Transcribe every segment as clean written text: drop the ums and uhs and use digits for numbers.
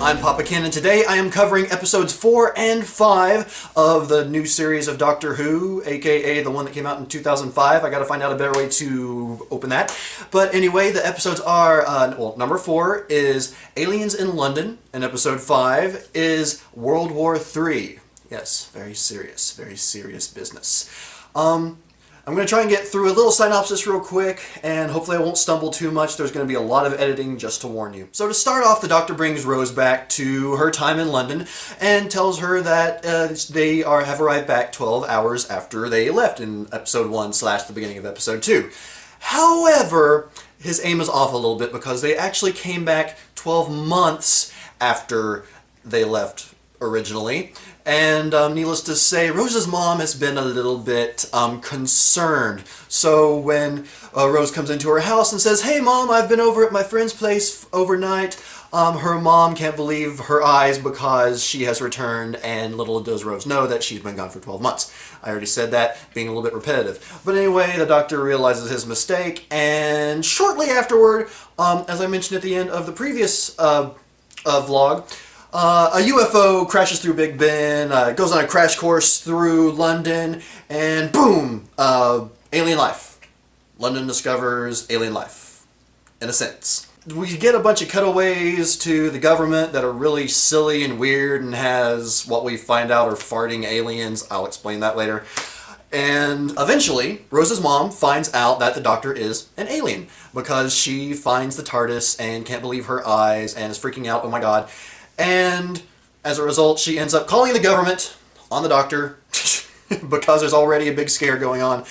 I'm Papa Kenn, and today I am covering episodes 4 and 5 of the new series of Doctor Who, aka the one that came out in 2005. I gotta find out a better way to open that. But anyway, the episodes are, number 4 is Aliens in London, and episode 5 is World War III. Yes, very serious business. I'm going to try and get through a little synopsis real quick, and hopefully I won't stumble too much. There's going to be a lot of editing, just to warn you. So to start off, the Doctor brings Rose back to her time in London and tells her that they have arrived back 12 hours after they left in episode 1 / the beginning of episode 2. However, his aim is off a little bit because they actually came back 12 months after they left originally. And needless to say, Rose's mom has been a little bit concerned. So when Rose comes into her house and says, "Hey Mom, I've been over at my friend's place overnight," her mom can't believe her eyes because she has returned, and little does Rose know that she's been gone for 12 months. I already said that, being a little bit repetitive. But anyway, the Doctor realizes his mistake, and shortly afterward, as I mentioned at the end of the previous vlog, a UFO crashes through Big Ben, goes on a crash course through London, and boom! Alien life. London discovers alien life, in a sense. We get a bunch of cutaways to the government that are really silly and weird and has what we find out are farting aliens. I'll explain that later. And eventually, Rose's mom finds out that the Doctor is an alien because she finds the TARDIS and can't believe her eyes and is freaking out, oh my god. And as a result, she ends up calling the government on the Doctor because there's already a big scare going on.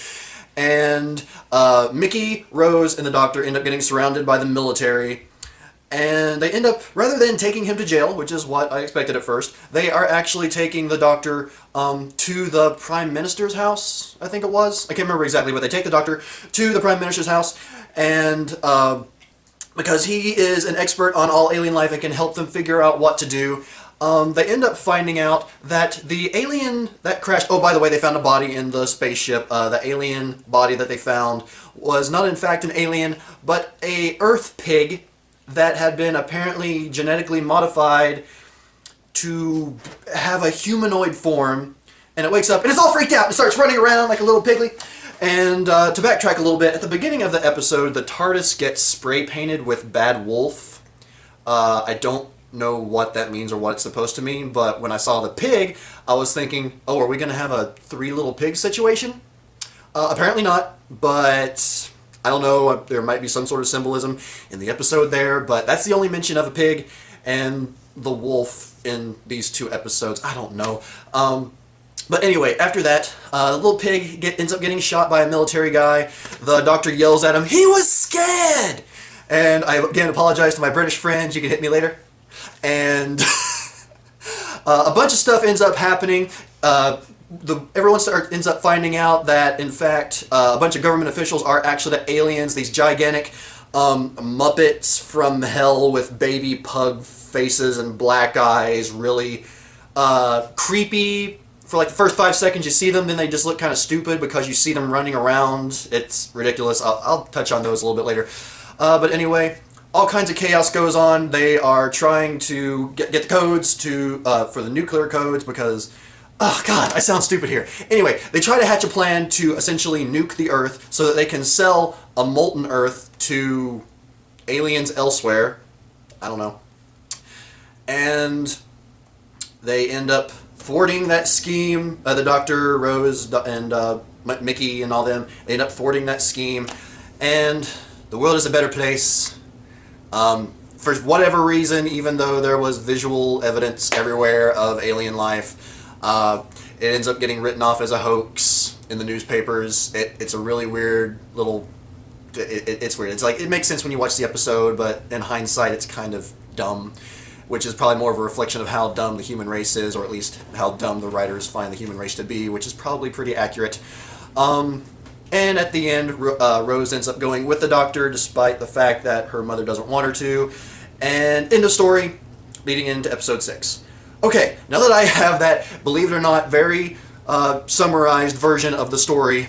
And Mickey, Rose, and the Doctor end up getting surrounded by the military. And they end up, rather than taking him to jail, which is what I expected at first, they are actually taking the Doctor to the Prime Minister's house, I think it was. I can't remember exactly, but they take the Doctor to the Prime Minister's house, and because he is an expert on all alien life and can help them figure out what to do, they end up finding out that the alien that crashed... Oh, by the way, they found a body in the spaceship. The alien body that they found was not in fact an alien, but a Earth pig that had been apparently genetically modified to have a humanoid form. And it wakes up and it's all freaked out and starts running around like a little piglet. And to backtrack a little bit, at the beginning of the episode, the TARDIS gets spray painted with Bad Wolf. I don't know what that means or what it's supposed to mean, but when I saw the pig, I was thinking, oh, are we going to have a 3 little pigs situation? Apparently not, but I don't know, there might be some sort of symbolism in the episode there, but that's the only mention of a pig and the wolf in these 2 episodes. I don't know. But anyway, after that, the little pig ends up getting shot by a military guy. The Doctor yells at him, "He was scared!" And I again apologize to my British friends, you can hit me later. And a bunch of stuff ends up happening. Everyone ends up finding out that, in fact, a bunch of government officials are actually the aliens, these gigantic Muppets from hell with baby pug faces and black eyes, really creepy. For like the first 5 seconds you see them, then they just look kind of stupid because you see them running around. It's ridiculous. I'll touch on those a little bit later. But anyway, all kinds of chaos goes on. They are trying to get the codes for the nuclear codes because... Oh god, I sound stupid here. Anyway, they try to hatch a plan to essentially nuke the Earth so that they can sell a molten Earth to aliens elsewhere. I don't know. And they end up thwarting that scheme. The Doctor, Rose, and Mickey and all them, they end up thwarting that scheme. And the world is a better place. For whatever reason, even though there was visual evidence everywhere of alien life, it ends up getting written off as a hoax in the newspapers. It's a really weird little... It's weird. It's like, it makes sense when you watch the episode, but in hindsight it's kind of dumb, which is probably more of a reflection of how dumb the human race is, or at least how dumb the writers find the human race to be, which is probably pretty accurate. And at the end, Rose ends up going with the Doctor, despite the fact that her mother doesn't want her to. And end of story, leading into episode 6. Okay, now that I have that, believe it or not, very summarized version of the story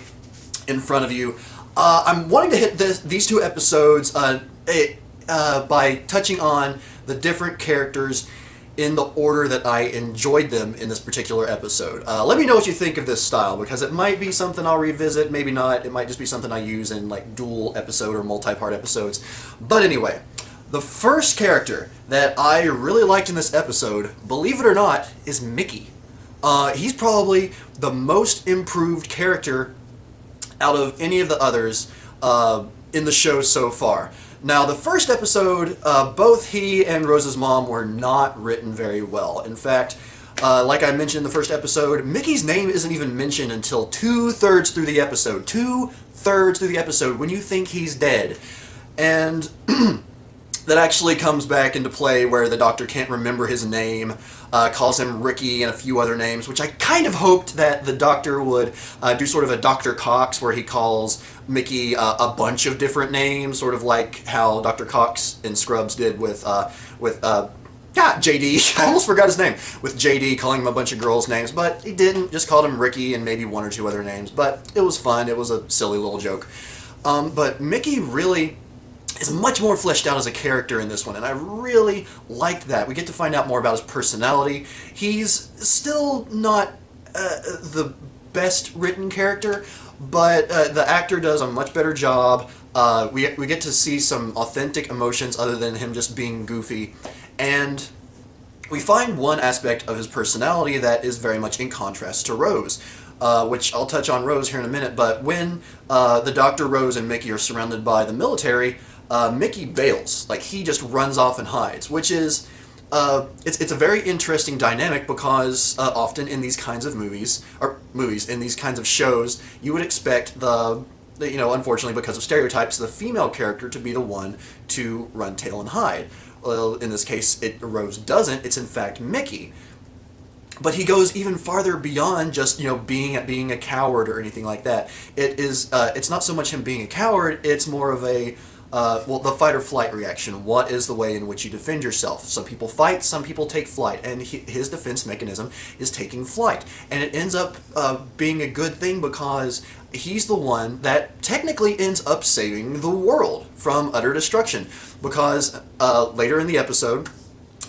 in front of you, I'm wanting to hit these 2 episodes by touching on the different characters in the order that I enjoyed them in this particular episode. Let me know what you think of this style, because it might be something I'll revisit, maybe not. It might just be something I use in like dual episode or multi-part episodes. But anyway, the first character that I really liked in this episode, believe it or not, is Mickey. He's probably the most improved character out of any of the others in the show so far. Now, the first episode, both he and Rose's mom were not written very well. In fact, like I mentioned in the first episode, Mickey's name isn't even mentioned until 2/3 through the episode. 2/3 through the episode, when you think he's dead. And that actually comes back into play where the Doctor can't remember his name, calls him Ricky and a few other names, which I kind of hoped that the Doctor would do sort of a Dr. Cox, where he calls Mickey a bunch of different names, sort of like how Dr. Cox in Scrubs did with JD. I almost forgot his name. With JD, calling him a bunch of girls' names, but he didn't. Just called him Ricky and maybe one or two other names, but it was fun. It was a silly little joke. But Mickey really is much more fleshed out as a character in this one, and I really liked that. We get to find out more about his personality. He's still not the best written character, but the actor does a much better job. We get to see some authentic emotions other than him just being goofy, and we find one aspect of his personality that is very much in contrast to Rose, which I'll touch on Rose here in a minute. But when the Doctor, Rose, and Mickey are surrounded by the military, Mickey bails. Like, he just runs off and hides, which is it's a very interesting dynamic, because often in these kinds of in these kinds of shows, you would expect unfortunately because of stereotypes, the female character to be the one to run tail and hide. Well, in this case, Rose doesn't. It's in fact Mickey. But he goes even farther beyond just being a coward or anything like that. It's not so much him being a coward. It's more of a the fight or flight reaction. What is the way in which you defend yourself? Some people fight, some people take flight, and his defense mechanism is taking flight. And it ends up being a good thing, because he's the one that technically ends up saving the world from utter destruction. Because later in the episode,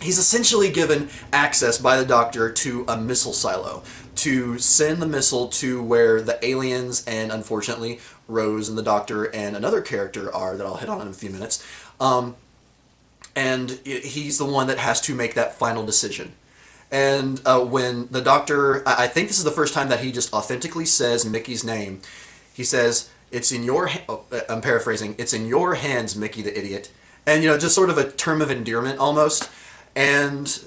he's essentially given access by the Doctor to a missile silo to send the missile to where the aliens and, unfortunately, Rose and the Doctor and another character are, that I'll hit on in a few minutes. And he's the one that has to make that final decision. And when the Doctor, I think this is the first time that he just authentically says Mickey's name. He says, "It's in your I'm paraphrasing, "It's in your hands, Mickey the idiot." And, just sort of a term of endearment almost. And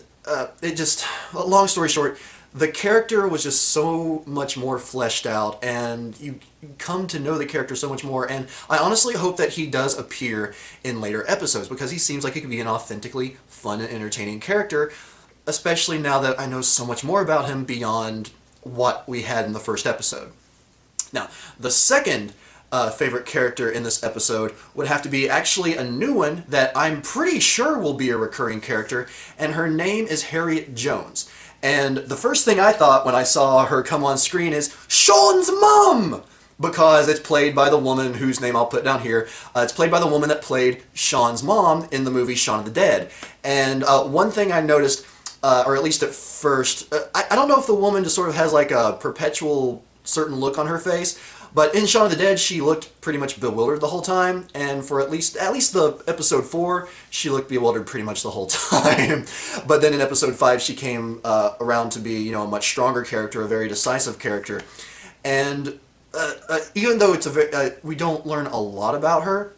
long story short, the character was just so much more fleshed out, and you come to know the character so much more. And I honestly hope that he does appear in later episodes, because he seems like he could be an authentically fun and entertaining character, especially now that I know so much more about him beyond what we had in the first episode. Now, the second favorite character in this episode would have to be actually a new one that I'm pretty sure will be a recurring character, and her name is Harriet Jones. And the first thing I thought when I saw her come on screen is Sean's mom! Because it's played by the woman whose name I'll put down here. It's played by the woman that played Sean's mom in the movie Shaun of the Dead. And one thing I noticed, or at least at first, I don't know if the woman just sort of has like a perpetual certain look on her face, but in Shaun of the Dead, she looked pretty much bewildered the whole time, and for at least the episode 4, she looked bewildered pretty much the whole time. But then in episode 5, she came around to be, a much stronger character, a very decisive character. And even though we don't learn a lot about her,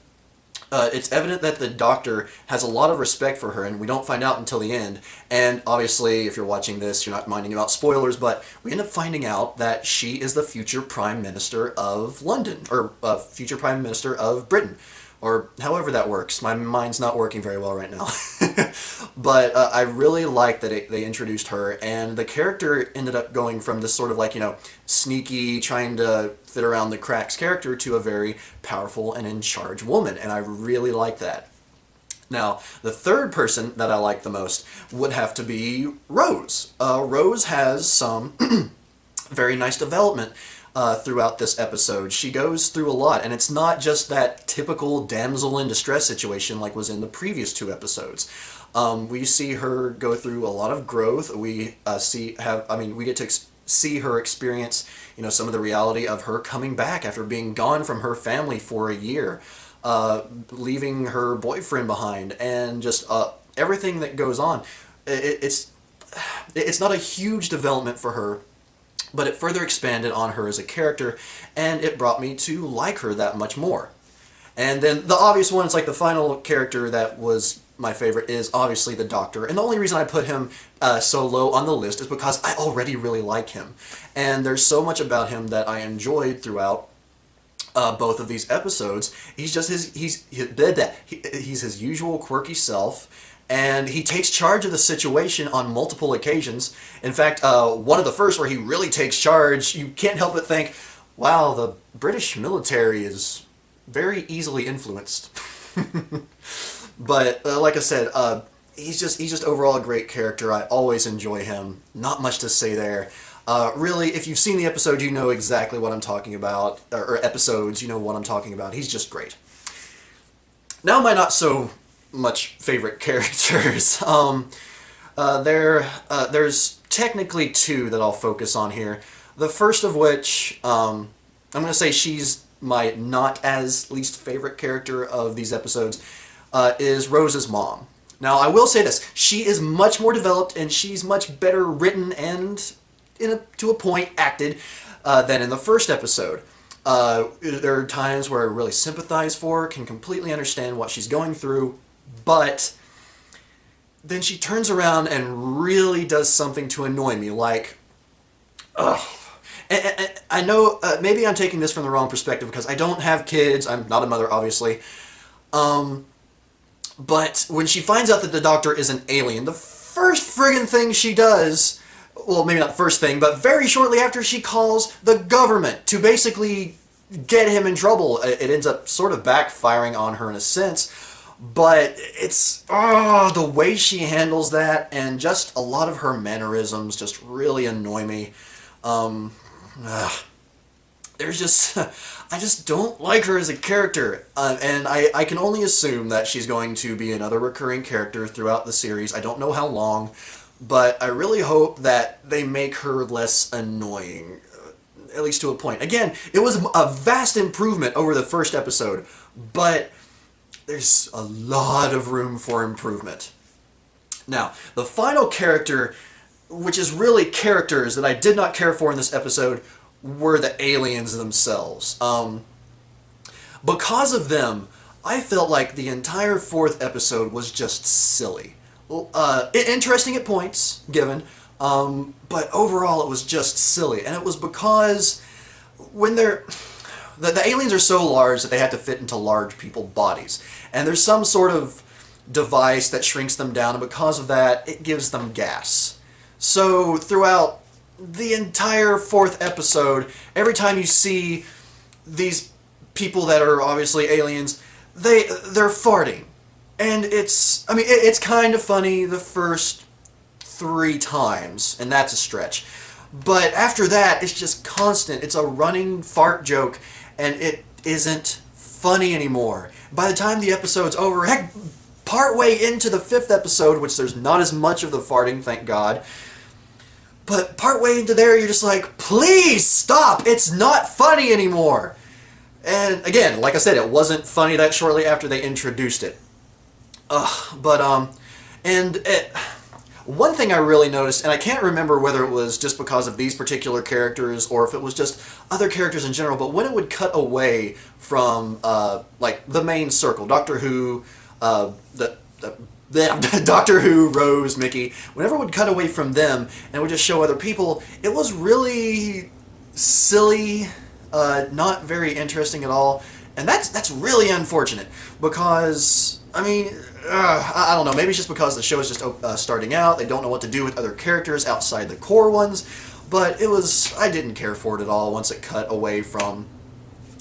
it's evident that the Doctor has a lot of respect for her, and we don't find out until the end. And obviously, if you're watching this, you're not minding about spoilers, but we end up finding out that she is the future Prime Minister of London, or future Prime Minister of Britain, or however that works. My mind's not working very well right now. But I really like that they introduced her, and the character ended up going from this sort of like, sneaky, trying to fit around the cracks character to a very powerful and in charge woman, and I really like that. Now, the third person that I like the most would have to be Rose. Rose has some very nice development throughout this episode. She goes through a lot, and it's not just that typical damsel in distress situation like was in the previous 2 episodes. We see her go through a lot of growth. We we get to see her experience, some of the reality of her coming back after being gone from her family for a year, leaving her boyfriend behind, and just everything that goes on. It's not a huge development for her, but it further expanded on her as a character, and it brought me to like her that much more. And then the obvious one, it's like the final character that was my favorite, is obviously the Doctor. And the only reason I put him so low on the list is because I already really like him. And there's so much about him that I enjoyed throughout both of these episodes. He's just he's his usual quirky self. And he takes charge of the situation on multiple occasions. In fact, one of the first where he really takes charge, you can't help but think, wow, the British military is very easily influenced. But like I said, he's just overall a great character. I always enjoy him. Not much to say there. Really, if you've seen the episode, you know exactly what I'm talking about, or episodes, you know what I'm talking about. He's just great. Now my not so much favorite characters. There's technically 2 that I'll focus on here. The first of which, I'm going to say she's my not as least favorite character of these episodes, is Rose's mom. Now, I will say this. She is much more developed, and she's much better written and, to a point, acted than in the first episode. There are times where I really sympathize for her, can completely understand what she's going through, but then she turns around and really does something to annoy me, like, ugh. And I know maybe I'm taking this from the wrong perspective because I don't have kids. I'm not a mother, obviously. But when she finds out that the Doctor is an alien, the first friggin' thing she does, well, maybe not the first thing, but very shortly after, she calls the government to basically get him in trouble. It ends up sort of backfiring on her in a sense. But it's, the way she handles that, and just a lot of her mannerisms just really annoy me. There's just, I just don't like her as a character. And I can only assume that she's going to be another recurring character throughout the series. I don't know how long, but I really hope that they make her less annoying, at least to a point. Again, it was a vast improvement over the first episode, but there's a lot of room for improvement. Now, the final character, which is really characters that I did not care for in this episode, were the aliens themselves. Because of them, I felt like the entire 4th episode was just silly. Interesting at points, given, but overall it was just silly. And it was because when the aliens are so large that they have to fit into large people's bodies. And there's some sort of device that shrinks them down, and because of that, it gives them gas. So throughout the entire 4th episode, every time you see these people that are obviously aliens, they're farting. And it's kind of funny the first 3 times, and that's a stretch. But after that, it's just constant. It's a running fart joke, and it isn't funny anymore. By the time the episode's over, heck, partway into the 5th episode, which there's not as much of the farting, thank God, but partway into there, you're just like, please stop! It's not funny anymore! And again, like I said, it wasn't funny that shortly after they introduced it. One thing I really noticed, and I can't remember whether it was just because of these particular characters or if it was just other characters in general, but when it would cut away from, like, the main circle, Doctor Who, Doctor Who, Rose, Mickey, whenever it would cut away from them and it would just show other people, it was really silly, not very interesting at all, and that's really unfortunate, because, I don't know, maybe it's just because the show is just starting out, they don't know what to do with other characters outside the core ones, but I didn't care for it at all once it cut away from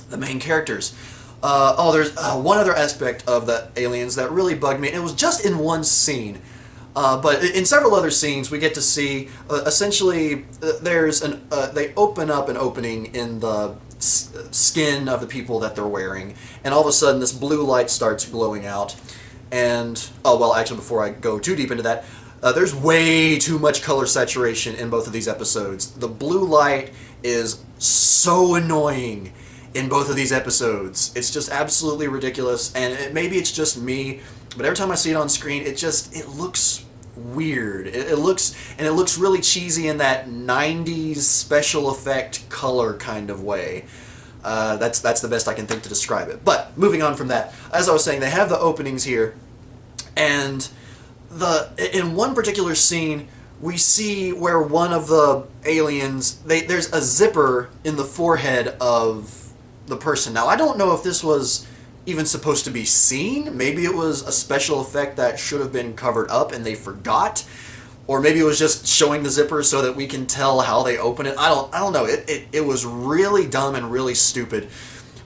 the main characters. There's one other aspect of the aliens that really bugged me, and it was just in one scene. But in several other scenes, we get to see essentially they open up an opening in the skin of the people that they're wearing, and all of a sudden this blue light starts glowing out. And oh well, actually, before I go too deep into that, there's way too much color saturation in both of these episodes. The blue light is so annoying in both of these episodes. It's just absolutely ridiculous, and maybe it's just me, but every time I see it on screen, it looks weird. It looks really cheesy in that 90s special effect color kind of way. That's the best I can think to describe it. But moving on from that, as I was saying, they have the openings here, and in one particular scene, we see where one of the aliens, there's a zipper in the forehead of the person. Now, I don't know if this was even supposed to be seen. Maybe it was a special effect that should have been covered up and they forgot. Or maybe it was just showing the zipper so that we can tell how they open it. I don't know. It was really dumb and really stupid.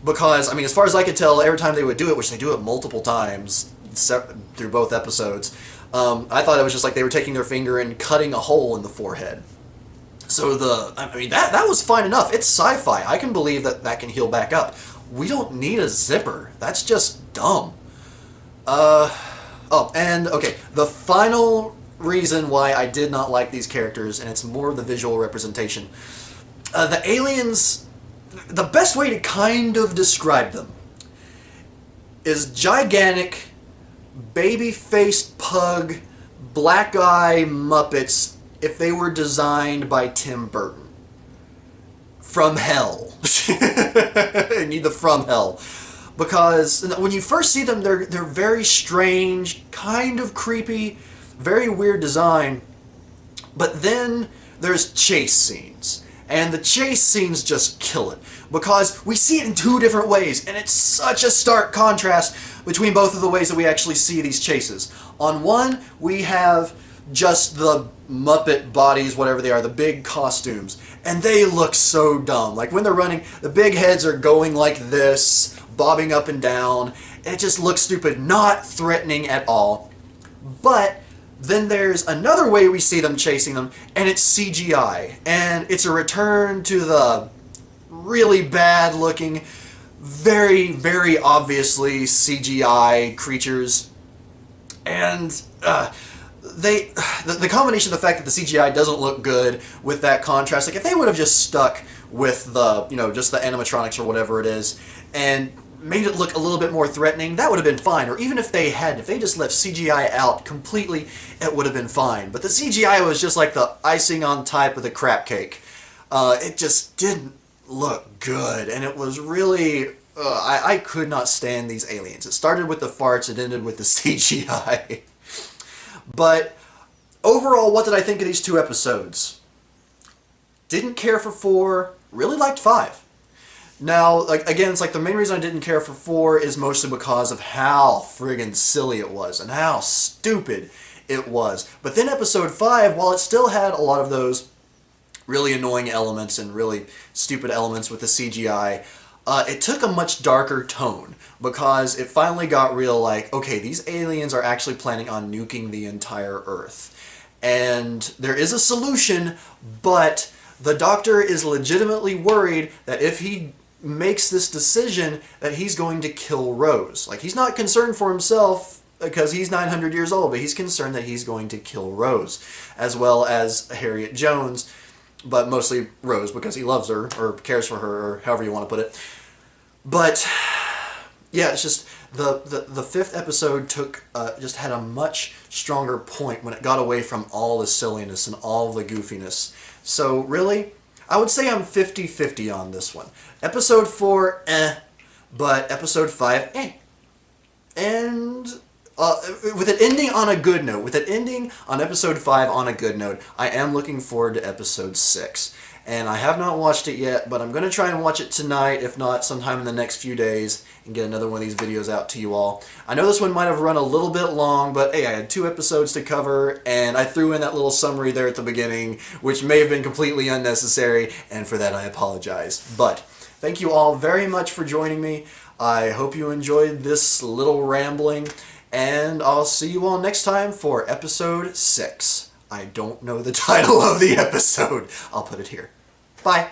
Because, I mean, as far as I could tell, every time they would do it, which they do it multiple times through both episodes, I thought it was just like they were taking their finger and cutting a hole in the forehead. So that was fine enough. It's sci-fi. I can believe that can heal back up. We don't need a zipper. That's just dumb. Okay, the final reason why I did not like these characters, and it's more the visual representation. The aliens, the best way to kind of describe them is gigantic, baby-faced pug, black-eye Muppets if they were designed by Tim Burton. From hell. I need the from hell. Because when you first see them, they're very strange, kind of creepy, very weird design. But then there's chase scenes. And the chase scenes just kill it. Because we see it in two different ways, and it's such a stark contrast between both of the ways that we actually see these chases. On one, we have just the Muppet bodies, whatever they are, the big costumes, and they look so dumb. Like when they're running, the big heads are going like this, bobbing up and down. It just looks stupid, not threatening at all. But then there's another way we see them chasing them, and it's CGI. And it's a return to the really bad looking, very, very obviously CGI creatures. And the combination of the fact that the CGI doesn't look good with that contrast, like if they would have just stuck with the, just the animatronics or whatever it is, and made it look a little bit more threatening, that would have been fine. Or even if they just left CGI out completely, it would have been fine. But the CGI was just like the icing on top of the crap cake. It just didn't look good, and it was really, I could not stand these aliens. It started with the farts, it ended with the CGI. But overall, what did I think of these two episodes? Didn't care for 4, really liked 5. Now, again, it's like the main reason I didn't care for 4 is mostly because of how friggin' silly it was and how stupid it was. But then episode 5, while it still had a lot of those really annoying elements and really stupid elements with the CGI, it took a much darker tone because it finally got real, like, okay, these aliens are actually planning on nuking the entire Earth. And there is a solution, but the Doctor is legitimately worried that if he makes this decision that he's going to kill Rose. Like, he's not concerned for himself because he's 900 years old, but he's concerned that he's going to kill Rose, as well as Harriet Jones, but mostly Rose because he loves her or cares for her, or however you want to put it. But yeah, it's just the 5th episode just had a much stronger point when it got away from all the silliness and all the goofiness. So really, I would say I'm 50-50 on this one. Episode 4, but episode 5, And with it ending on a good note, with it ending on episode 5 on a good note, I am looking forward to episode 6. And I have not watched it yet, but I'm going to try and watch it tonight, if not sometime in the next few days, and get another one of these videos out to you all. I know this one might have run a little bit long, but hey, I had 2 episodes to cover, and I threw in that little summary there at the beginning, which may have been completely unnecessary, and for that I apologize. But thank you all very much for joining me. I hope you enjoyed this little rambling, And I'll see you all next time for episode 6. I don't know the title of the episode. I'll put it here. Bye.